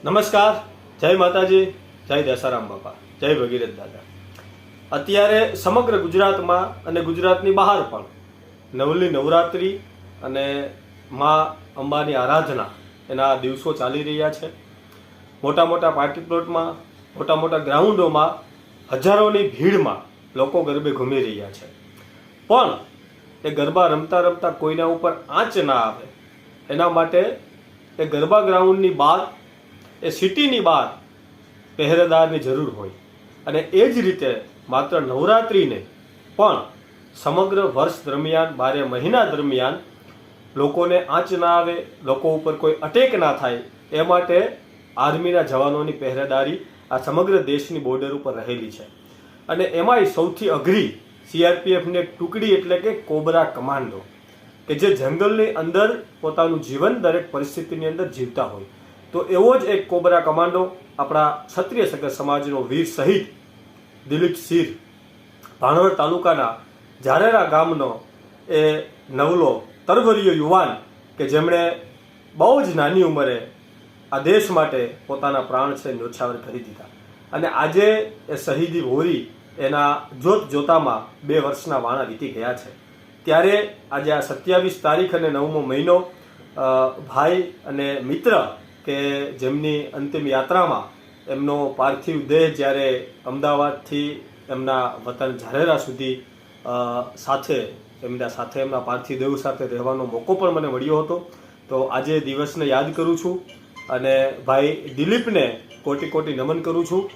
નમસ્કાર, જય માતાજી, જય દશારામ બાપા, જય ભગીરથ દાદા। અત્યારે સમગ્ર ગુજરાતમાં અને ગુજરાતની બહાર પણ નવલી નવરાત્રિ અને મા અંબાની આરાધના એના દિવસો ચાલી રહ્યા છે। મોટા મોટા પાર્ટી પ્લોટમાં, મોટા મોટા ગ્રાઉન્ડોમાં હજારોની ભીડમાં લોકો ગરબે ઘૂમી રહ્યા છે, પણ એ ગરબા રમતા રમતા કોઈના ઉપર આંચ ના આવે એના માટે એ ગરબા ગ્રાઉન્ડની બહાર, એ સિટીની બહાર પહેરેદારની જરૂર હોય। અને એ જ રીતે માત્ર નવરાત્રિને પણ સમગ્ર વર્ષ દરમિયાન 12 મહિના દરમિયાન લોકોને આંચ ના આવે, લોકો ઉપર કોઈ અટેક ના થાય એ માટે આર્મીના જવાનોની પહેરેદારી આ સમગ્ર દેશની બોર્ડર ઉપર રહેલી છે। અને એમાંય સૌથી અઘરી સીઆરપીએફની એક ટુકડી એટલે કે કોબરા કમાન્ડો, કે જે જંગલની અંદર પોતાનું જીવન દરેક પરિસ્થિતિની અંદર જીવતા હોય। તો એવો જ એક કોબરા કમાન્ડો આપણા ક્ષત્રિય સગર સમાજનો વીર શહીદ દિલીપ શીર, ભાણવડ તાલુકાના ઝારેરા ગામનો એ નવલો તરવરીયો યુવાન કે જેમણે બહુ જ નાની ઉંમરે આ દેશ માટે પોતાના પ્રાણ છે ન્યોછાવર કરી દીધા। અને આજે એ શહીદી હોરી એના જોત જોતામાં 2 વર્ષના વાણા વીતી ગયા છે। ત્યારે આજે આ 27 તારીખ અને 9મો મહિનો ભાઈ અને મિત્ર કે જેમની અંતિમ યાત્રામાં એમનો પાર્થિવ દેહ જ્યારે અમદાવાદથી એમના વતન ઝારેરા સુધી એમના પાર્થિવ દેહ સાથે રહેવાનો મોકો પણ મને મળ્યો હતો। તો આજે દિવસને યાદ કરું છું અને ભાઈ દિલીપને કોટી કોટી નમન કરું છું।